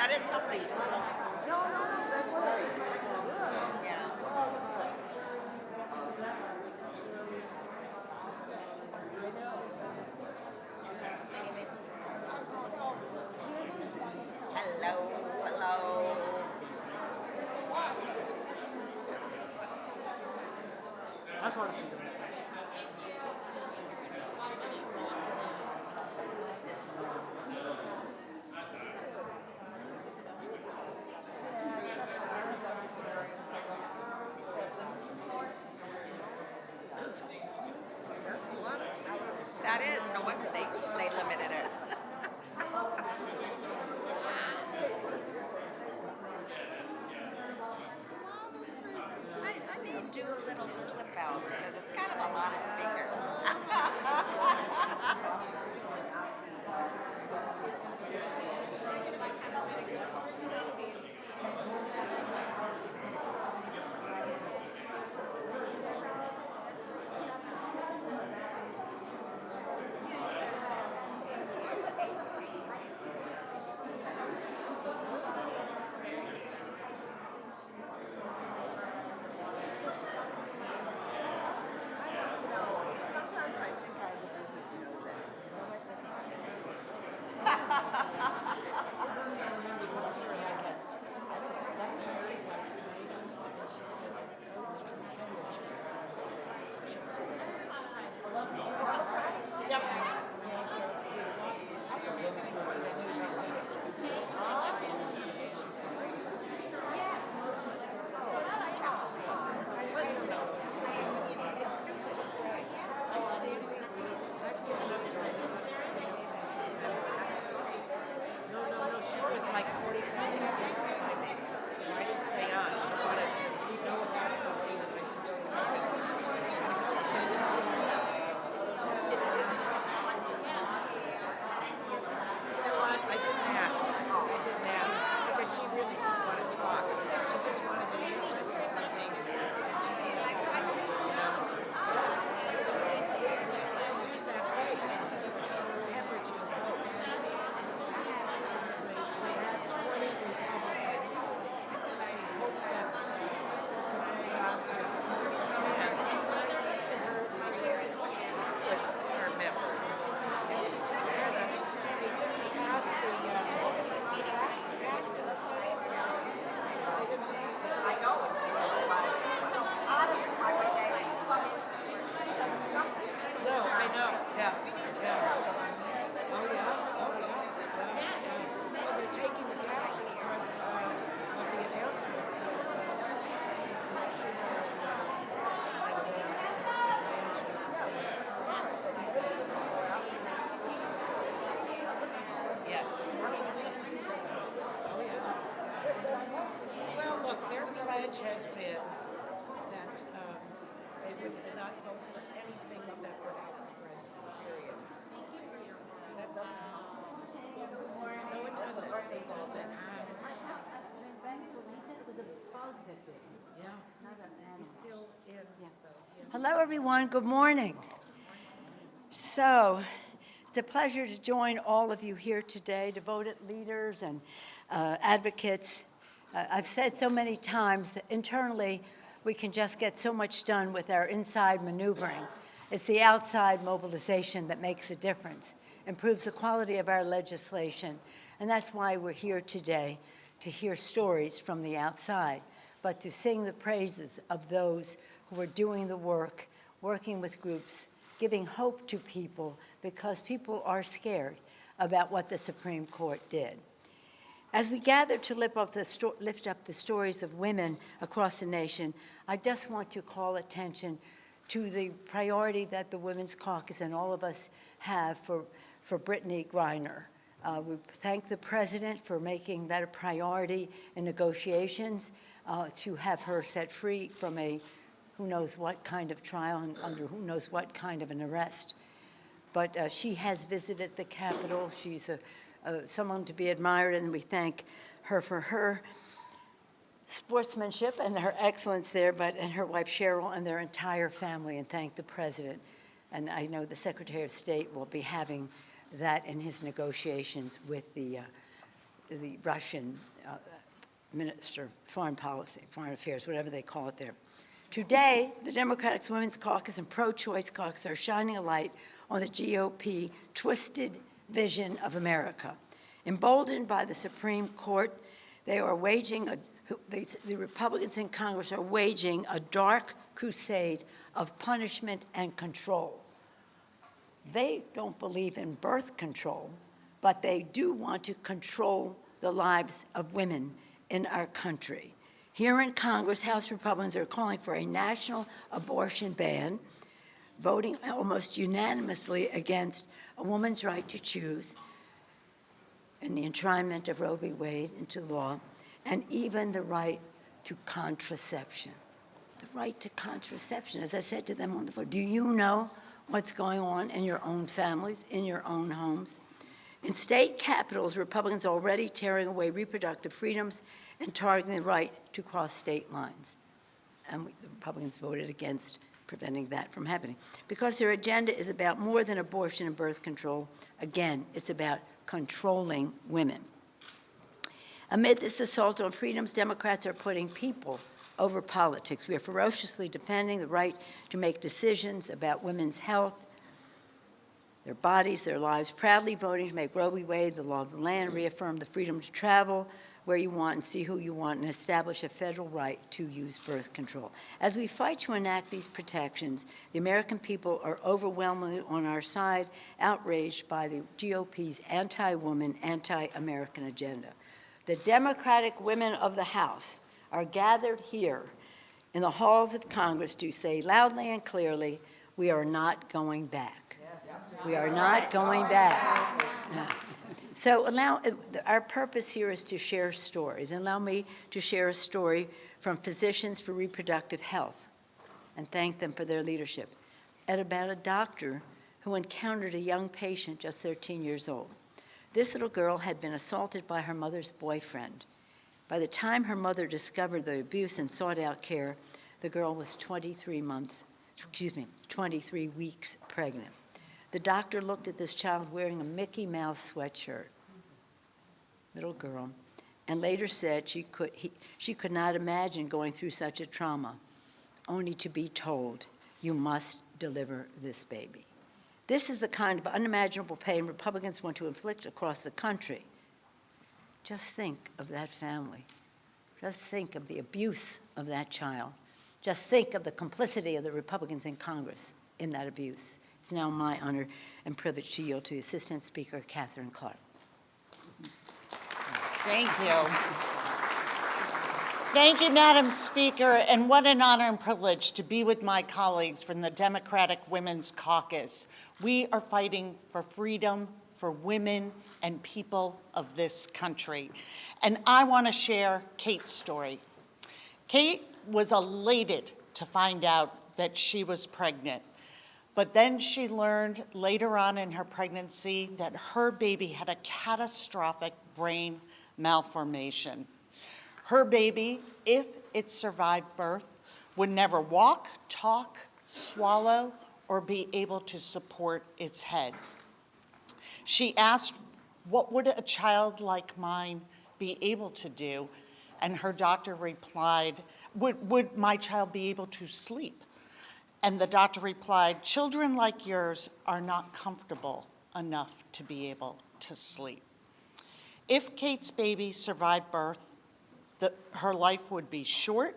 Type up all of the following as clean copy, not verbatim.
That is something. No, that's right. Yeah. Hello, hello. That's what I'm doing. That is, no wonder they limited it. I may do a little slip out because it's kind of a lot of speakers. Sometimes I think I have a business notary. Has been that they would not vote for anything that would help the president, period. That doesn't help. No, it doesn't. It doesn't. Yeah. He's still in. Hello, everyone. Good morning. So, it's a pleasure to join all of you here today, devoted leaders and advocates. I've said so many times that internally we can just get so much done with our inside maneuvering. It's the outside mobilization that makes a difference, improves the quality of our legislation, and that's why we're here today, to hear stories from the outside, but to sing the praises of those who are doing the work, working with groups, giving hope to people, because people are scared about what the Supreme Court did. As we gather to lift up the stories of women across the nation, I just want to call attention to the priority that the Women's Caucus and all of us have for Brittany Griner. We thank the President for making that a priority in negotiations to have her set free from a who knows what kind of trial and under who knows what kind of an arrest. But she has visited the Capitol. She's someone to be admired, and we thank her for her sportsmanship and her excellence there, and her wife Cheryl and their entire family, and thank the President. And I know the Secretary of State will be having that in his negotiations with the the Russian minister, foreign policy, foreign affairs, whatever they call it there. Today, the Democratic Women's Caucus and Pro-Choice Caucus are shining a light on the GOP twisted vision of America. Emboldened by the Supreme Court, they are waging the Republicans in Congress are waging a dark crusade of punishment and control. They don't believe in birth control, but they do want to control the lives of women in our country. Here in Congress, House Republicans are calling for a national abortion ban, voting almost unanimously against a woman's right to choose and the enshrinement of Roe v. Wade into law, and even the right to contraception. The right to contraception. As I said to them on the floor, do you know what's going on in your own families, in your own homes? In state capitals, Republicans are already tearing away reproductive freedoms and targeting the right to cross state lines. And the Republicans voted against preventing that from happening. Because their agenda is about more than abortion and birth control. Again, it's about controlling women. Amid this assault on freedoms, Democrats are putting people over politics. We are ferociously defending the right to make decisions about women's health, their bodies, their lives, proudly voting to make Roe v. Wade the law of the land, reaffirm the freedom to travel where you want and see who you want, and establish a federal right to use birth control. As we fight to enact these protections, the American people are overwhelmingly on our side, outraged by the GOP's anti-woman, anti-American agenda. The Democratic women of the House are gathered here in the halls of Congress to say loudly and clearly, we are not going back. We are not going back. No. So our purpose here is to share stories. Allow me to share a story from Physicians for Reproductive Health and thank them for their leadership, about a doctor who encountered a young patient just 13 years old. This little girl had been assaulted by her mother's boyfriend. By the time her mother discovered the abuse and sought out care, the girl was 23 weeks pregnant. The doctor looked at this child wearing a Mickey Mouse sweatshirt, little girl, and later said she could not imagine going through such a trauma, only to be told, you must deliver this baby. This is the kind of unimaginable pain Republicans want to inflict across the country. Just think of that family. Just think of the abuse of that child. Just think of the complicity of the Republicans in Congress in that abuse. It's now my honor and privilege to yield to the Assistant Speaker, Catherine Clark. Thank you. Thank you, Madam Speaker, and what an honor and privilege to be with my colleagues from the Democratic Women's Caucus. We are fighting for freedom for women and people of this country. And I want to share Kate's story. Kate was elated to find out that she was pregnant. But then she learned later on in her pregnancy that her baby had a catastrophic brain malformation. Her baby, if it survived birth, would never walk, talk, swallow, or be able to support its head. She asked, what would a child like mine be able to do? And her doctor replied, would my child be able to sleep? And the doctor replied, children like yours are not comfortable enough to be able to sleep. If Kate's baby survived birth, her life would be short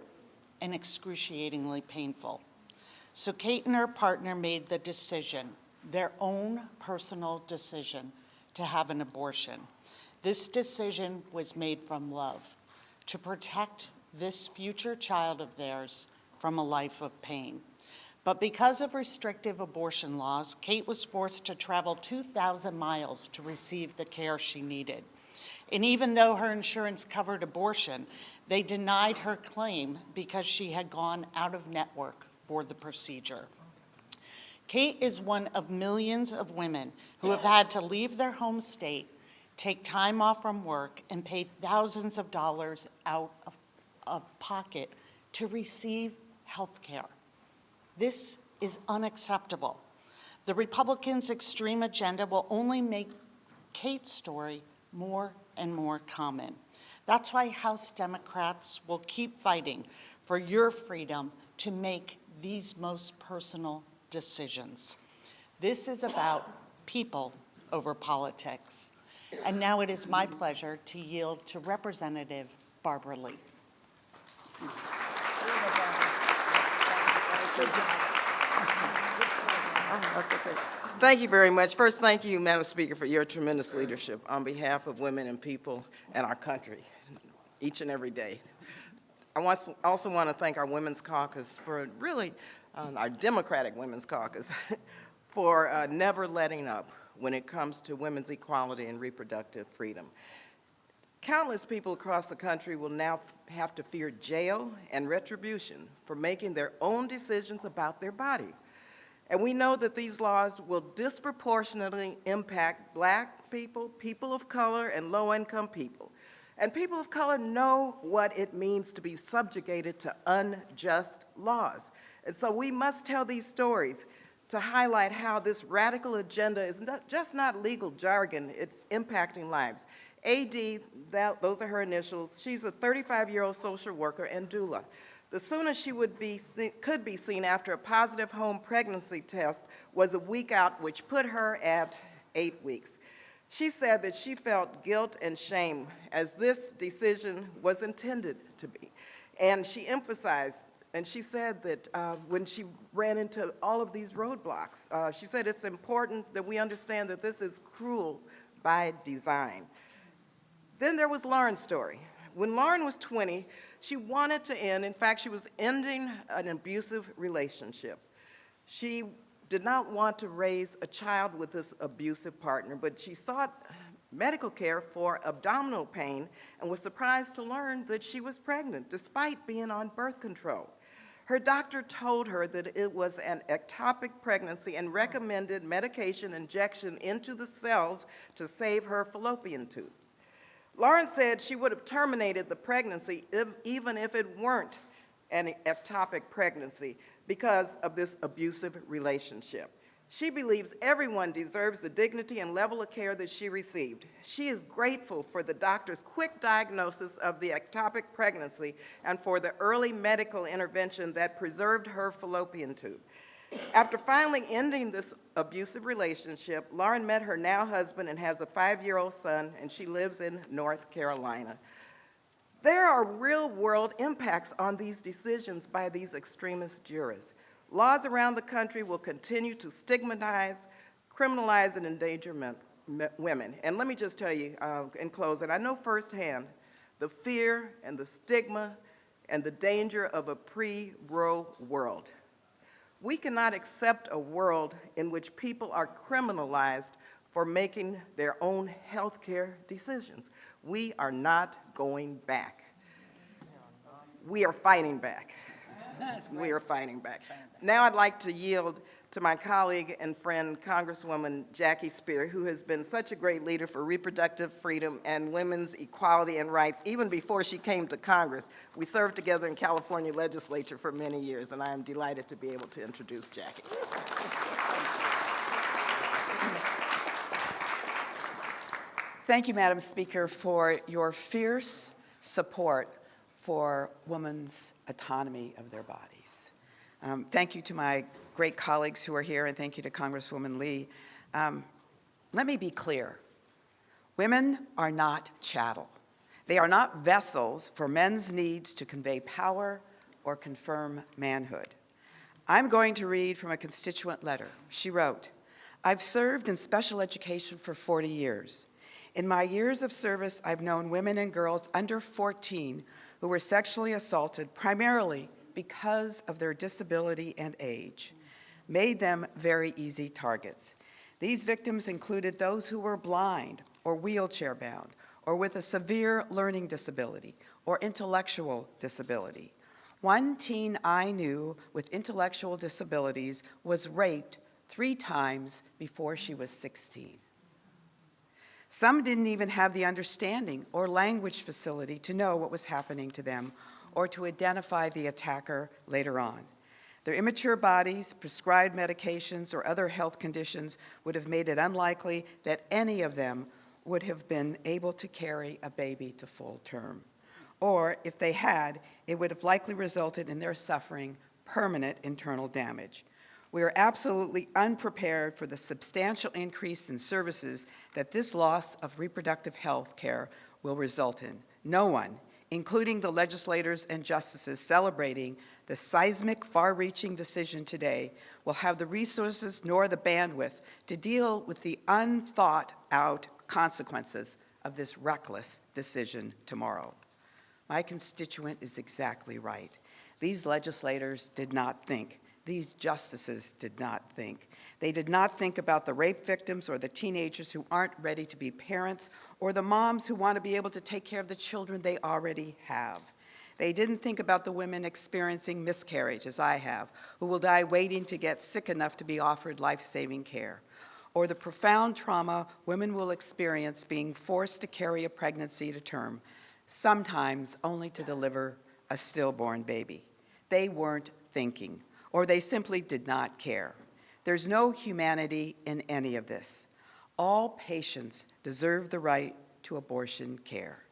and excruciatingly painful. So Kate and her partner made the decision, their own personal decision, to have an abortion. This decision was made from love, to protect this future child of theirs from a life of pain. But because of restrictive abortion laws, Kate was forced to travel 2,000 miles to receive the care she needed. And even though her insurance covered abortion, they denied her claim because she had gone out of network for the procedure. Kate is one of millions of women who have had to leave their home state, take time off from work, and pay thousands of dollars out of pocket to receive health care. This is unacceptable. The Republicans' extreme agenda will only make Kate's story more and more common. That's why House Democrats will keep fighting for your freedom to make these most personal decisions. This is about people over politics. And now it is my pleasure to yield to Representative Barbara Lee. That's okay. Thank you very much. First, thank you, Madam Speaker, for your tremendous leadership on behalf of women and people and our country, each and every day. I also want to thank our Women's Caucus for really, our Democratic Women's Caucus, for never letting up when it comes to women's equality and reproductive freedom. Countless people across the country will now have to fear jail and retribution for making their own decisions about their body. And we know that these laws will disproportionately impact Black people, people of color, and low-income people. And people of color know what it means to be subjugated to unjust laws. And so we must tell these stories to highlight how this radical agenda is just not legal jargon, it's impacting lives. AD, those are her initials, she's a 35-year-old social worker and doula. The soonest she could be seen after a positive home pregnancy test was a week out, which put her at 8 weeks. She said that she felt guilt and shame as this decision was intended to be. And she emphasized, and she said that when she ran into all of these roadblocks, she said it's important that we understand that this is cruel by design. Then there was Lauren's story. When Lauren was 20, she wanted to end, in fact, she was ending an abusive relationship. She did not want to raise a child with this abusive partner, but she sought medical care for abdominal pain and was surprised to learn that she was pregnant despite being on birth control. Her doctor told her that it was an ectopic pregnancy and recommended medication injection into the cells to save her fallopian tubes. Lauren said she would have terminated the pregnancy even if it weren't an ectopic pregnancy because of this abusive relationship. She believes everyone deserves the dignity and level of care that she received. She is grateful for the doctor's quick diagnosis of the ectopic pregnancy and for the early medical intervention that preserved her fallopian tube. After finally ending this abusive relationship, Lauren met her now husband and has a 5-year-old son, and she lives in North Carolina. There are real-world impacts on these decisions by these extremist jurists. Laws around the country will continue to stigmatize, criminalize, and endanger women. And let me just tell you in closing, I know firsthand the fear and the stigma and the danger of a pre-Roe world. We cannot accept a world in which people are criminalized for making their own health care decisions. We are not going back. We are fighting back. We are fighting back. Now I'd like to yield to my colleague and friend, Congresswoman Jackie Spear, who has been such a great leader for reproductive freedom and women's equality and rights, even before she came to Congress. We served together in California legislature for many years, and I am delighted to be able to introduce Jackie. Thank you, Madam Speaker, for your fierce support for women's autonomy of their bodies. Thank you to my great colleagues who are here, and thank you to Congresswoman Lee. Let me be clear. Women are not chattel. They are not vessels for men's needs to convey power or confirm manhood. I'm going to read from a constituent letter. She wrote, "I've served in special education for 40 years. In my years of service, I've known women and girls under 14 who were sexually assaulted primarily because of their disability and age, made them very easy targets. These victims included those who were blind or wheelchair-bound or with a severe learning disability or intellectual disability. One teen I knew with intellectual disabilities was raped 3 times before she was 16. Some didn't even have the understanding or language facility to know what was happening to them or to identify the attacker later on. Their immature bodies, prescribed medications, or other health conditions would have made it unlikely that any of them would have been able to carry a baby to full term. Or if they had, it would have likely resulted in their suffering permanent internal damage. We are absolutely unprepared for the substantial increase in services that this loss of reproductive health care will result in. No one, including the legislators and justices celebrating the seismic, far-reaching decision today, will have the resources nor the bandwidth to deal with the unthought-out consequences of this reckless decision tomorrow. My constituent is exactly right. These legislators did not think. These justices did not think. They did not think about the rape victims or the teenagers who aren't ready to be parents or the moms who want to be able to take care of the children they already have. They didn't think about the women experiencing miscarriage, as I have, who will die waiting to get sick enough to be offered life-saving care, or the profound trauma women will experience being forced to carry a pregnancy to term, sometimes only to deliver a stillborn baby. They weren't thinking, or they simply did not care. There's no humanity in any of this. All patients deserve the right to abortion care.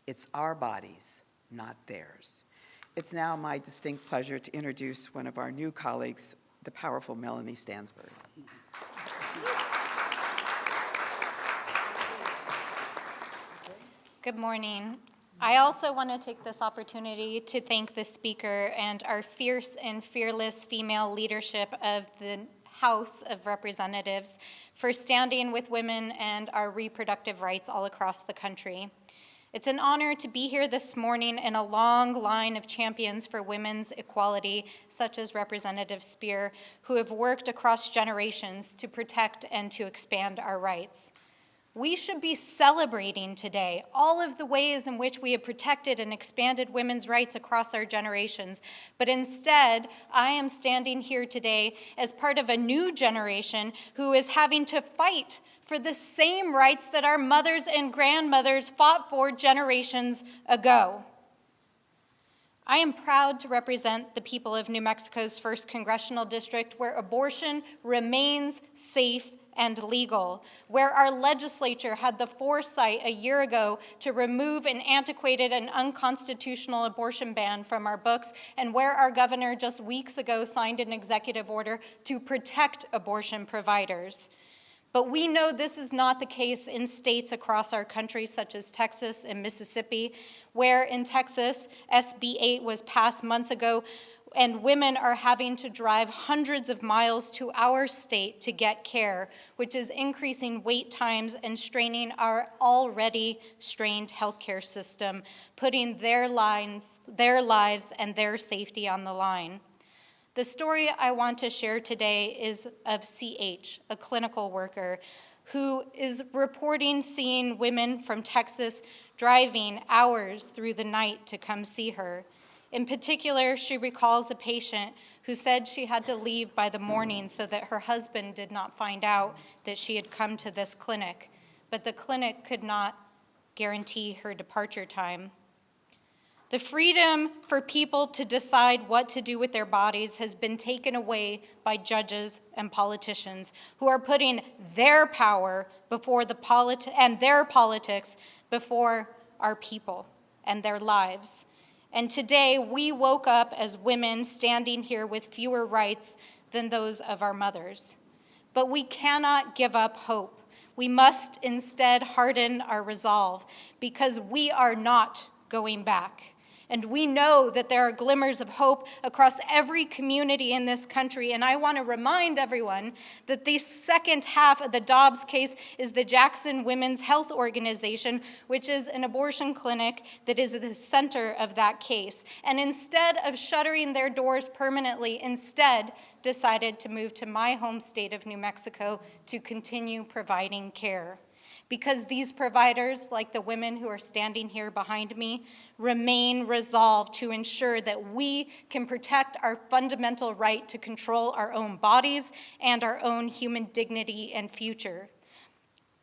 It's our bodies, not theirs. It's now my distinct pleasure to introduce one of our new colleagues, the powerful Melanie Stansberg. Good morning. I also want to take this opportunity to thank the speaker and our fierce and fearless female leadership of the House of Representatives for standing with women and our reproductive rights all across the country. It's an honor to be here this morning in a long line of champions for women's equality, such as Representative Speer, who have worked across generations to protect and to expand our rights. We should be celebrating today all of the ways in which we have protected and expanded women's rights across our generations. But instead, I am standing here today as part of a new generation who is having to fight for the same rights that our mothers and grandmothers fought for generations ago. I am proud to represent the people of New Mexico's 1st Congressional District, where abortion remains safe and legal, where our legislature had the foresight a year ago to remove an antiquated and unconstitutional abortion ban from our books, and where our governor just weeks ago signed an executive order to protect abortion providers. But we know this is not the case in states across our country, such as Texas and Mississippi, where in Texas, SB 8 was passed months ago, and women are having to drive hundreds of miles to our state to get care, which is increasing wait times and straining our already strained healthcare system, putting their lives and their safety on the line. The story I want to share today is of CH, a clinical worker, who is reporting seeing women from Texas driving hours through the night to come see her. In particular, she recalls a patient who said she had to leave by the morning so that her husband did not find out that she had come to this clinic, but the clinic could not guarantee her departure time. The freedom for people to decide what to do with their bodies has been taken away by judges and politicians who are putting their power before and their politics before our people and their lives. And today, we woke up as women standing here with fewer rights than those of our mothers. But we cannot give up hope. We must instead harden our resolve, because we are not going back. And we know that there are glimmers of hope across every community in this country. And I want to remind everyone that the second half of the Dobbs case is the Jackson Women's Health Organization, which is an abortion clinic that is at the center of that case. And instead of shuttering their doors permanently, instead decided to move to my home state of New Mexico to continue providing care. Because these providers, like the women who are standing here behind me, remain resolved to ensure that we can protect our fundamental right to control our own bodies and our own human dignity and future.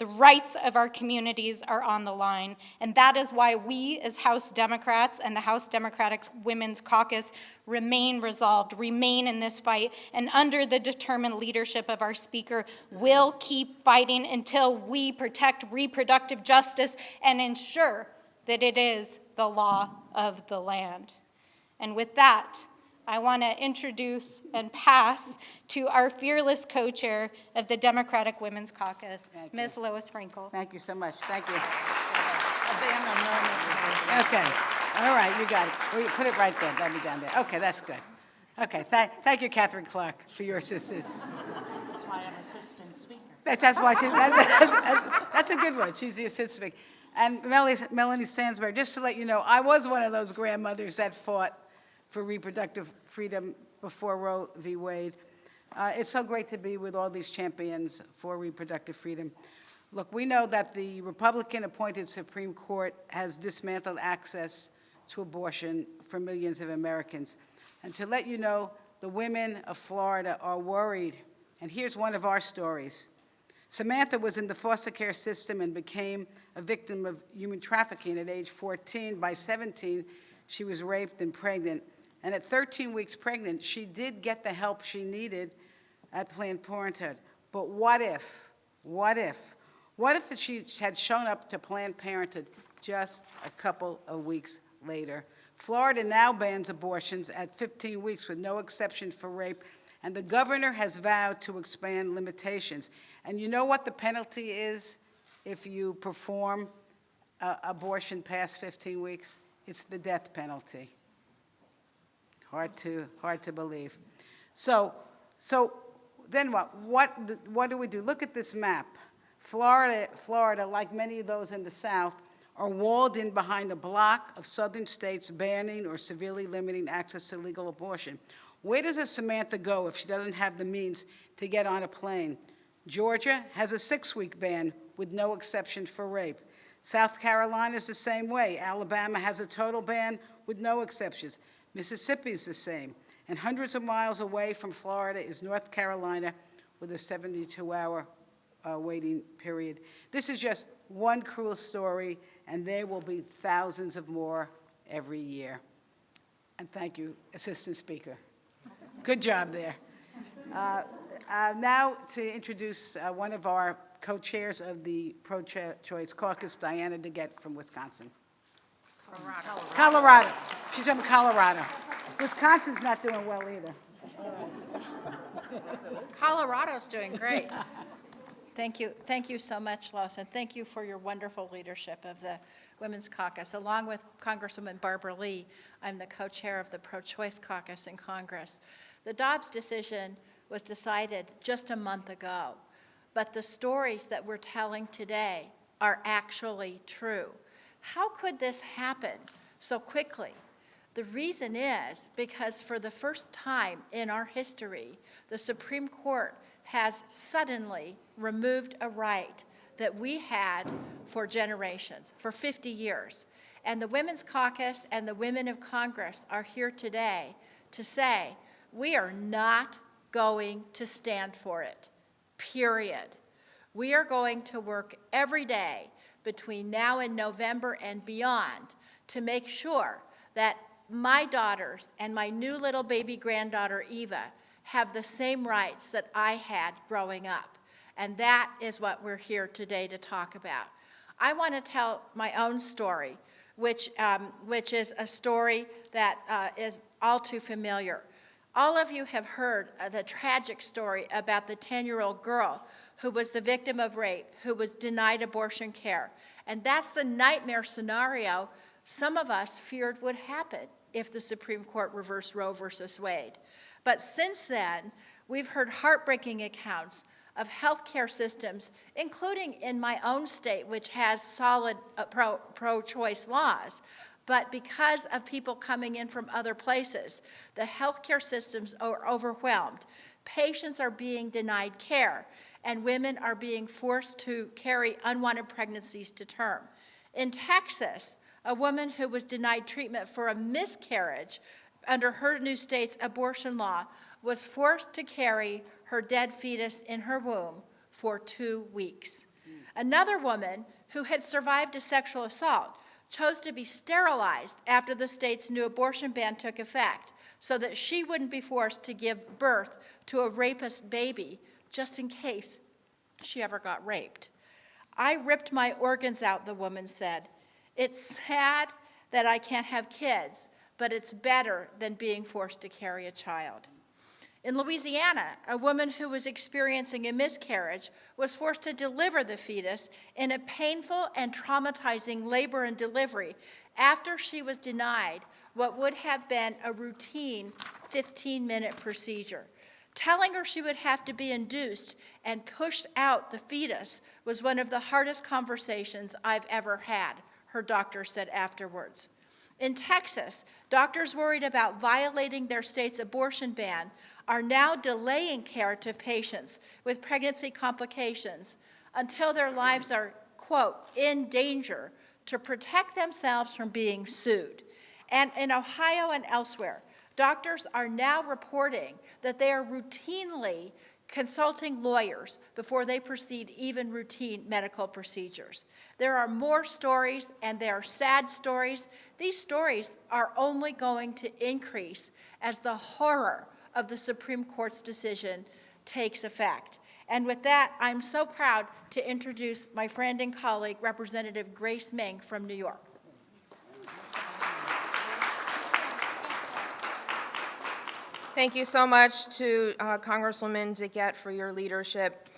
The rights of our communities are on the line, and that is why we as House Democrats and the House Democratic Women's Caucus remain resolved, remain in this fight, and under the determined leadership of our Speaker, will keep fighting until we protect reproductive justice and ensure that it is the law of the land. And with that, I want to introduce and pass to our fearless co-chair of the Democratic Women's Caucus, Ms. Lois Frankel. Thank you so much. Thank you. Okay. All right, you got it. Well, you put it right there. That'll be down there. Okay, that's good. Okay, thank you, Catherine Clark, for your assistance. That's why I'm Assistant Speaker. That's why that's a good one. She's the assistant speaker. And Melanie Sandsberg, just to let you know, I was one of those grandmothers that fought for reproductive freedom before Roe v. Wade. It's so great to be with all these champions for reproductive freedom. Look, we know that the Republican-appointed Supreme Court has dismantled access to abortion for millions of Americans. And to let you know, the women of Florida are worried. And here's one of our stories. Samantha was in the foster care system and became a victim of human trafficking at age 14. By 17, she was raped and pregnant. And at 13 weeks pregnant, she did get the help she needed at Planned Parenthood. But what if she had shown up to Planned Parenthood just a couple of weeks later? Florida now bans abortions at 15 weeks with no exception for rape, and the governor has vowed to expand limitations. And you know what the penalty is if you perform abortion past 15 weeks? It's the death penalty. Hard to believe. So then what? What do we do? Look at this map. Florida, like many of those in the South, are walled in behind a block of southern states banning or severely limiting access to legal abortion. Where does a Samantha go if she doesn't have the means to get on a plane? Georgia has a 6-week ban with no exception for rape. South Carolina is the same way. Alabama has a total ban with no exceptions. Mississippi is the same. And hundreds of miles away from Florida is North Carolina with a 72-hour waiting period. This is just one cruel story, and there will be thousands of more every year. And thank you, Assistant Speaker. Good job there. Now to introduce one of our co-chairs of the Pro-Choice Caucus, Diana DeGette from Wisconsin. Colorado. She's from Colorado. Wisconsin's not doing well either. Colorado's doing great. Thank you so much, Lois, and thank you for your wonderful leadership of the Women's Caucus. Along with Congresswoman Barbara Lee, I'm the co-chair of the Pro-Choice Caucus in Congress. The Dobbs decision was decided just a month ago, but the stories that we're telling today are actually true. How could this happen so quickly? The reason is because for the first time in our history, the Supreme Court has suddenly removed a right that we had for generations, for 50 years. And the Women's Caucus and the women of Congress are here today to say, we are not going to stand for it, period. We are going to work every day between now and November and beyond to make sure that my daughters and my new little baby granddaughter, Eva, have the same rights that I had growing up. And that is what we're here today to talk about. I want to tell my own story, which is a story that is all too familiar. All of you have heard the tragic story about the 10-year-old girl who was the victim of rape, who was denied abortion care. And that's the nightmare scenario some of us feared would happen if the Supreme Court reversed Roe versus Wade. But since then, we've heard heartbreaking accounts of healthcare systems, including in my own state, which has solid pro-choice laws. But because of people coming in from other places, the healthcare systems are overwhelmed. Patients are being denied care, and women are being forced to carry unwanted pregnancies to term. In Texas, a woman who was denied treatment for a miscarriage under her new state's abortion law was forced to carry her dead fetus in her womb for 2 weeks. Another woman who had survived a sexual assault chose to be sterilized after the state's new abortion ban took effect so that she wouldn't be forced to give birth to a rapist baby just in case she ever got raped. I ripped my organs out, the woman said. It's sad that I can't have kids, but it's better than being forced to carry a child. In Louisiana, a woman who was experiencing a miscarriage was forced to deliver the fetus in a painful and traumatizing labor and delivery after she was denied what would have been a routine 15-minute procedure. Telling her she would have to be induced and pushed out the fetus was one of the hardest conversations I've ever had, her doctor said afterwards. In Texas, doctors worried about violating their state's abortion ban are now delaying care to patients with pregnancy complications until their lives are, quote, in danger to protect themselves from being sued. And in Ohio and elsewhere, doctors are now reporting that they are routinely consulting lawyers before they proceed even routine medical procedures. There are more stories, and they are sad stories. These stories are only going to increase as the horror of the Supreme Court's decision takes effect. And with that, I'm so proud to introduce my friend and colleague, Representative Grace Meng from New York. Thank you so much to Congresswoman DeGette for your leadership.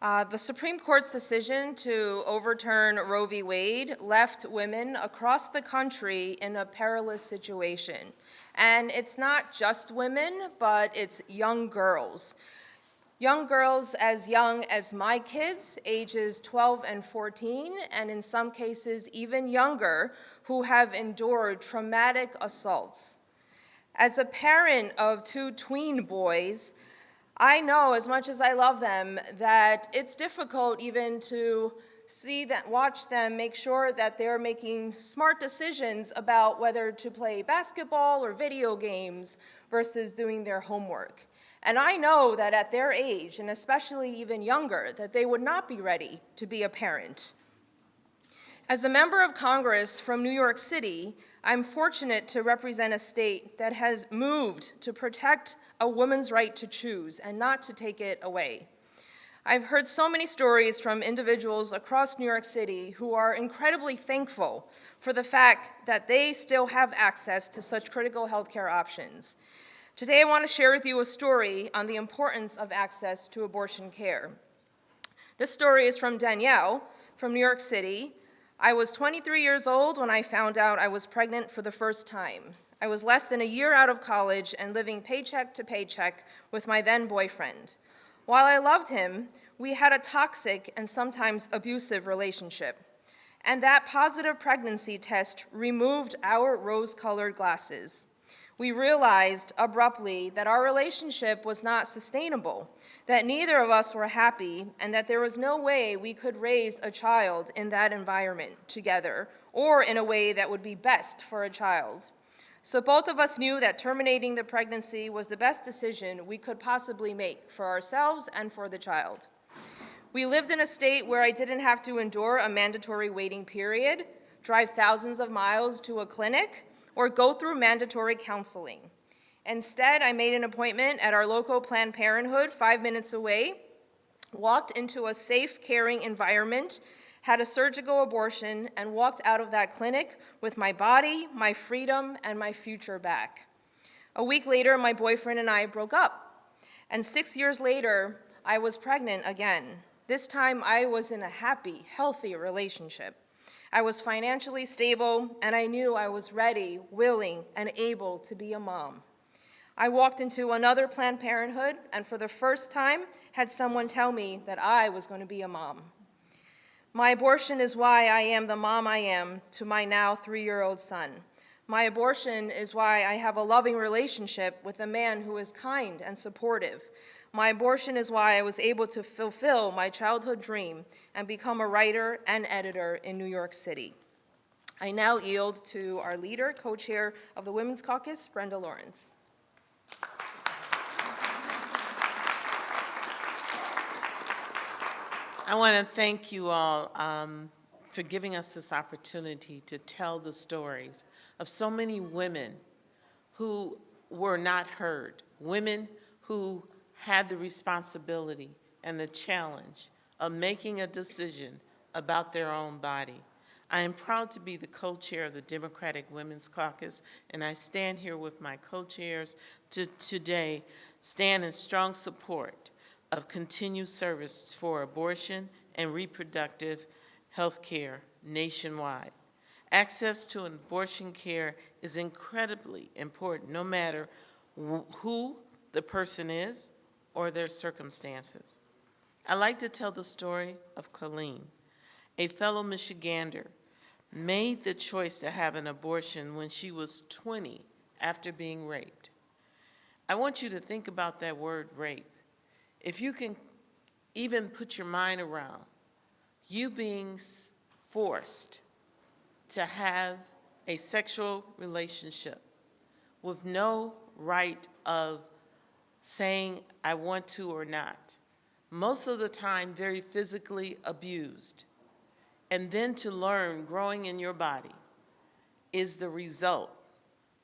The Supreme Court's decision to overturn Roe v. Wade left women across the country in a perilous situation. And it's not just women, but it's young girls. Young girls as young as my kids, ages 12 and 14, and in some cases even younger, who have endured traumatic assaults. As a parent of two tween boys, I know, as much as I love them, that it's difficult even to see that, watch them make sure that they're making smart decisions about whether to play basketball or video games versus doing their homework. And I know that at their age, and especially even younger, that they would not be ready to be a parent. As a member of Congress from New York City, I'm fortunate to represent a state that has moved to protect a woman's right to choose and not to take it away. I've heard so many stories from individuals across New York City who are incredibly thankful for the fact that they still have access to such critical healthcare options. Today, I want to share with you a story on the importance of access to abortion care. This story is from Danielle from New York City. I was 23 years old when I found out I was pregnant for the first time. I was less than a year out of college and living paycheck to paycheck with my then boyfriend. While I loved him, we had a toxic and sometimes abusive relationship. And that positive pregnancy test removed our rose-colored glasses. We realized abruptly that our relationship was not sustainable, that neither of us were happy, and that there was no way we could raise a child in that environment together, or in a way that would be best for a child. So both of us knew that terminating the pregnancy was the best decision we could possibly make for ourselves and for the child. We lived in a state where I didn't have to endure a mandatory waiting period, drive thousands of miles to a clinic, or go through mandatory counseling. Instead, I made an appointment at our local Planned Parenthood 5 minutes away, walked into a safe, caring environment, had a surgical abortion, and walked out of that clinic with my body, my freedom, and my future back. A week later, my boyfriend and I broke up. And 6 years later, I was pregnant again. This time, I was in a happy, healthy relationship. I was financially stable, and I knew I was ready, willing, and able to be a mom. I walked into another Planned Parenthood, and for the first time, had someone tell me that I was going to be a mom. My abortion is why I am the mom I am to my now 3-year-old son. My abortion is why I have a loving relationship with a man who is kind and supportive. My abortion is why I was able to fulfill my childhood dream and become a writer and editor in New York City. I now yield to our leader, co-chair of the Women's Caucus, Brenda Lawrence. I want to thank you all for giving us this opportunity to tell the stories of so many women who were not heard, women who had the responsibility and the challenge of making a decision about their own body. I am proud to be the co-chair of the Democratic Women's Caucus, and I stand here with my co-chairs to today stand in strong support of continued service for abortion and reproductive health care nationwide. Access to abortion care is incredibly important, no matter who the person is or their circumstances. I like to tell the story of Colleen, a fellow Michigander, made the choice to have an abortion when she was 20 after being raped. I want you to think about that word rape. If you can even put your mind around you being forced to have a sexual relationship with no right of saying I want to or not, most of the time very physically abused, and then to learn growing in your body is the result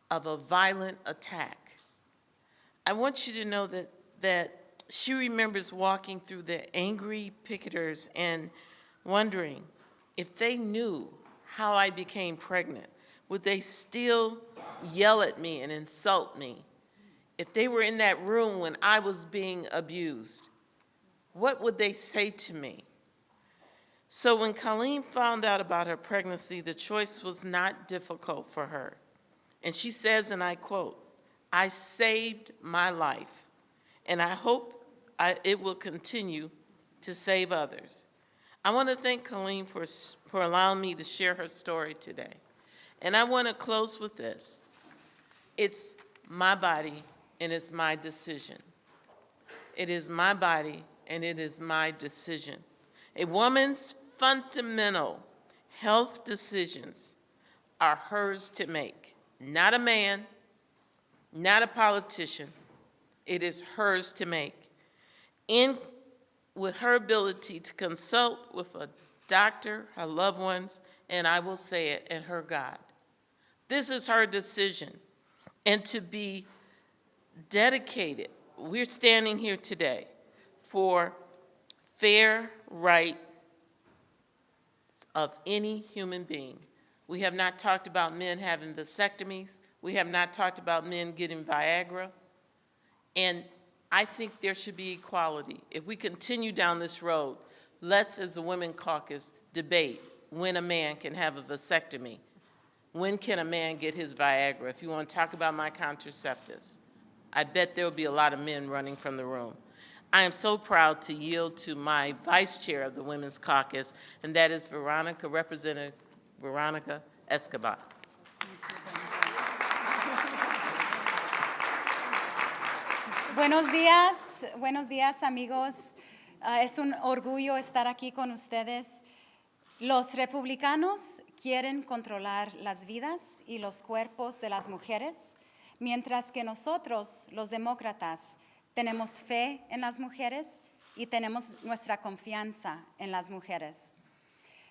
of a violent attack. I want you to know that she remembers walking through the angry picketers and wondering if they knew how I became pregnant, would they still yell at me and insult me? If they were in that room when I was being abused, what would they say to me? So when Colleen found out about her pregnancy, the choice was not difficult for her. And she says, and I quote, "I saved my life, and I hope it will continue to save others." I want to thank Colleen for allowing me to share her story today. And I want to close with this. It's my body, and it's my decision. It is my body, and it is my decision. A woman's fundamental health decisions are hers to make, not a man, not a politician. It is hers to make. With her ability to consult with a doctor, her loved ones, and I will say it, and her God. This is her decision. And to be dedicated, we're standing here today for fair right of any human being. We have not talked about men having vasectomies. We have not talked about men getting Viagra. And I think there should be equality. If we continue down this road, let's, as a Women Caucus, debate when a man can have a vasectomy. When can a man get his Viagra? If you want to talk about my contraceptives, I bet there will be a lot of men running from the room. I am so proud to yield to my vice chair of the Women's Caucus, and that is Representative Veronica Escobar. Buenos días amigos. Es un orgullo estar aquí con ustedes. Los republicanos quieren controlar las vidas y los cuerpos de las mujeres, mientras que nosotros, los demócratas, tenemos fe en las mujeres y tenemos nuestra confianza en las mujeres.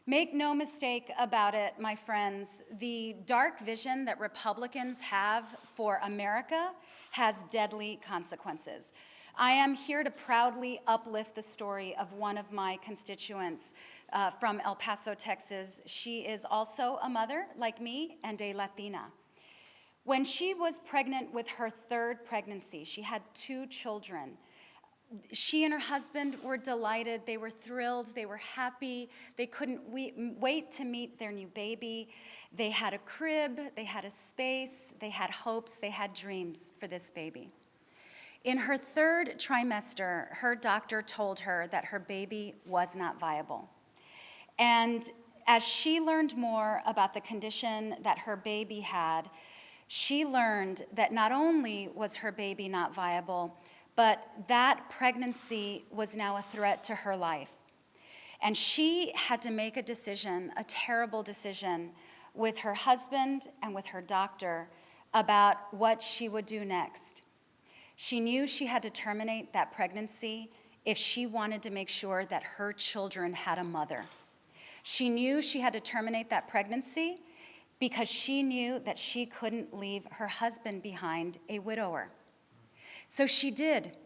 Make no mistake about it, my friends, the dark vision that Republicans have for America has deadly consequences. I am here to proudly uplift the story of one of my constituents from El Paso, Texas. She is also a mother, like me, and a Latina. When she was pregnant with her third pregnancy, she had 2 children. She and her husband were delighted. They were thrilled. They were happy. They couldn't wait to meet their new baby. They had a crib. They had a space. They had hopes. They had dreams for this baby. In her third trimester, her doctor told her that her baby was not viable. And as she learned more about the condition that her baby had, she learned that not only was her baby not viable, but that pregnancy was now a threat to her life. And she had to make a decision, a terrible decision, with her husband and with her doctor about what she would do next. She knew she had to terminate that pregnancy if she wanted to make sure that her children had a mother. She knew she had to terminate that pregnancy because she knew that she couldn't leave her husband behind a widower. So she did,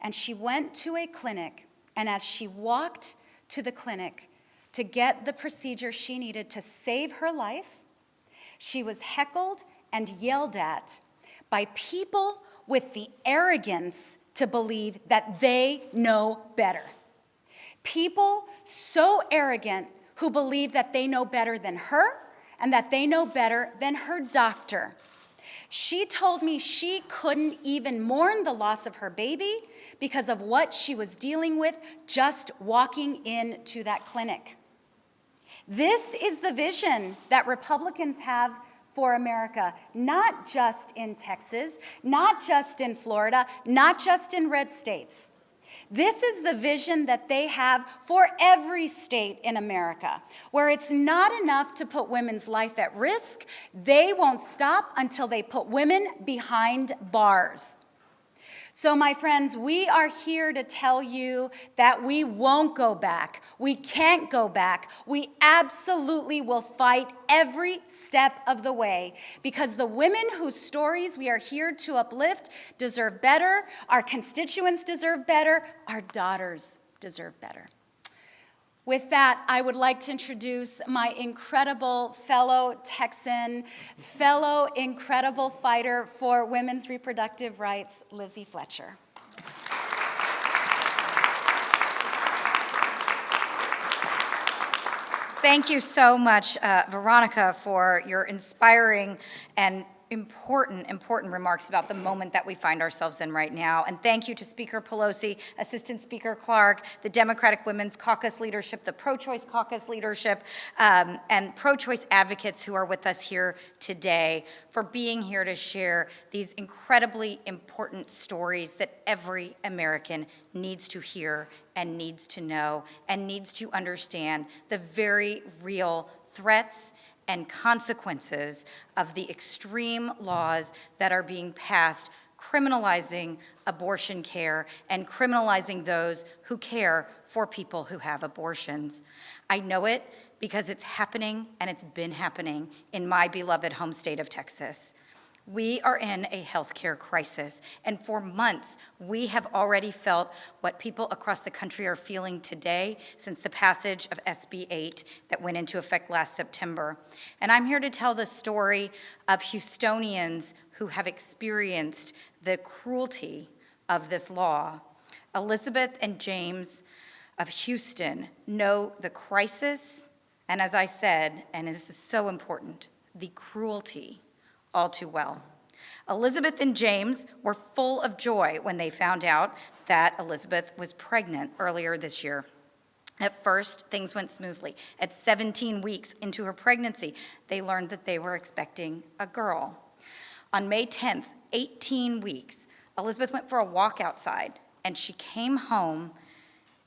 and she went to a clinic, and as she walked to the clinic to get the procedure she needed to save her life, she was heckled and yelled at by people with the arrogance to believe that they know better. People so arrogant who believe that they know better than her and that they know better than her doctor. She told me she couldn't even mourn the loss of her baby because of what she was dealing with just walking into that clinic. This is the vision that Republicans have for America, not just in Texas, not just in Florida, not just in red states. This is the vision that they have for every state in America, where it's not enough to put women's life at risk. They won't stop until they put women behind bars. So, my friends, we are here to tell you that we won't go back. We can't go back. We absolutely will fight every step of the way because the women whose stories we are here to uplift deserve better. Our constituents deserve better. Our daughters deserve better. With that, I would like to introduce my incredible fellow Texan, fellow incredible fighter for women's reproductive rights, Lizzie Fletcher. Thank you so much, Veronica, for your inspiring and important remarks about the moment that we find ourselves in right now. And thank you to Speaker Pelosi, Assistant Speaker Clark, the Democratic Women's Caucus leadership, the Pro-Choice Caucus leadership, and pro-choice advocates who are with us here today for being here to share these incredibly important stories that every American needs to hear and needs to know and needs to understand the very real threats and consequences of the extreme laws that are being passed criminalizing abortion care and criminalizing those who care for people who have abortions. I know it because it's happening and it's been happening in my beloved home state of Texas. We are in a healthcare crisis, and for months, we have already felt what people across the country are feeling today since the passage of SB 8 that went into effect last September. And I'm here to tell the story of Houstonians who have experienced the cruelty of this law. Elizabeth and James of Houston know the crisis, and as I said, and this is so important, the cruelty all too well. Elizabeth and James were full of joy when they found out that Elizabeth was pregnant earlier this year. At first, things went smoothly. At 17 weeks into her pregnancy, they learned that they were expecting a girl. On May 10th, 18 weeks, Elizabeth went for a walk outside, and she came home,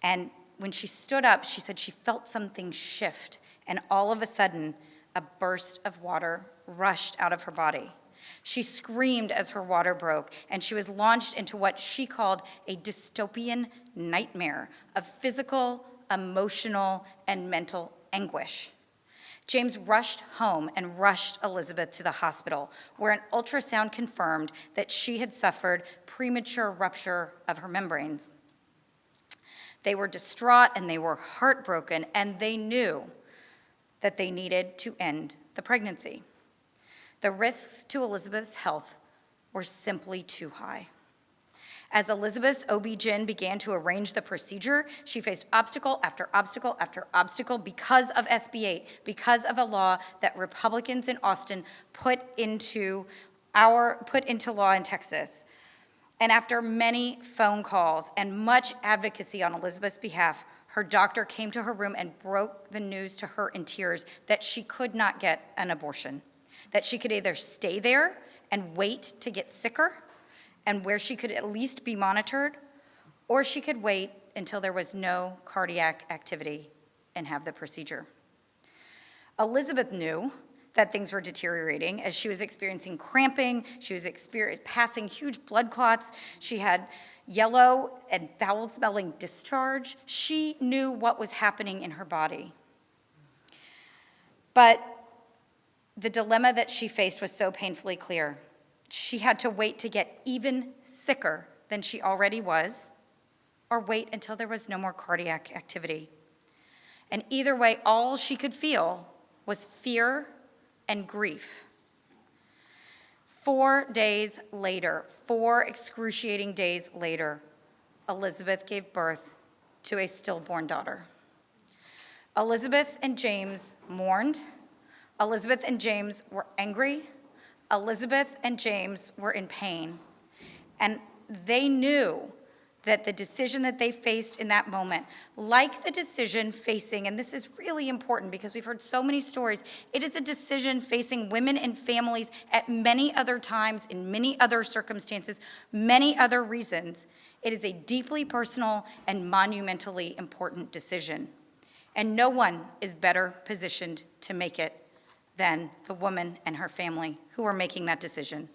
and when she stood up, she said she felt something shift, and all of a sudden, a burst of water rushed out of her body. She screamed as her water broke, and she was launched into what she called a dystopian nightmare of physical, emotional, and mental anguish. James rushed home and rushed Elizabeth to the hospital, where an ultrasound confirmed that she had suffered premature rupture of her membranes. They were distraught and they were heartbroken, and they knew that they needed to end the pregnancy. The risks to Elizabeth's health were simply too high. As Elizabeth's OB-GYN began to arrange the procedure, she faced obstacle after obstacle after obstacle because of SB 8, because of a law that Republicans in Austin put into law in Texas. And after many phone calls and much advocacy on Elizabeth's behalf, her doctor came to her room and broke the news to her in tears that she could not get an abortion, that she could either stay there and wait to get sicker and where she could at least be monitored, or she could wait until there was no cardiac activity and have the procedure. Elizabeth knew that things were deteriorating, as she was experiencing cramping, she was passing huge blood clots, she had yellow and foul-smelling discharge. She knew what was happening in her body. But the dilemma that she faced was so painfully clear. She had to wait to get even sicker than she already was, or wait until there was no more cardiac activity. And either way, all she could feel was fear and grief. 4 days later, 4 excruciating days later, Elizabeth gave birth to a stillborn daughter. Elizabeth and James mourned. Elizabeth and James were angry. Elizabeth and James were in pain. And they knew that the decision that they faced in that moment, like the decision facing, and this is really important because we've heard so many stories, it is a decision facing women and families at many other times, in many other circumstances, many other reasons. It is a deeply personal and monumentally important decision. And no one is better positioned to make it than the woman and her family who are making that decision.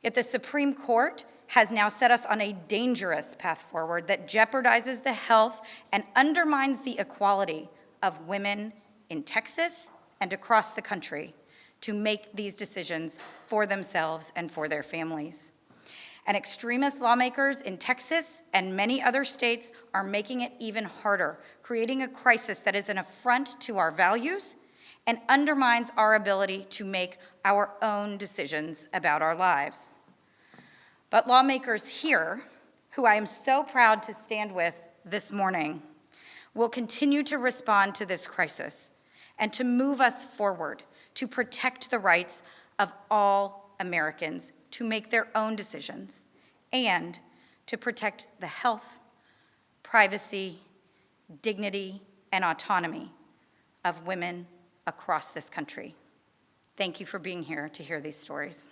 Yet the Supreme Court has now set us on a dangerous path forward that jeopardizes the health and undermines the equality of women in Texas and across the country to make these decisions for themselves and for their families. And extremist lawmakers in Texas and many other states are making it even harder, creating a crisis that is an affront to our values and undermines our ability to make our own decisions about our lives. But lawmakers here, who I am so proud to stand with this morning, will continue to respond to this crisis and to move us forward to protect the rights of all Americans to make their own decisions and to protect the health, privacy, dignity, and autonomy of women across this country. Thank you for being here to hear these stories.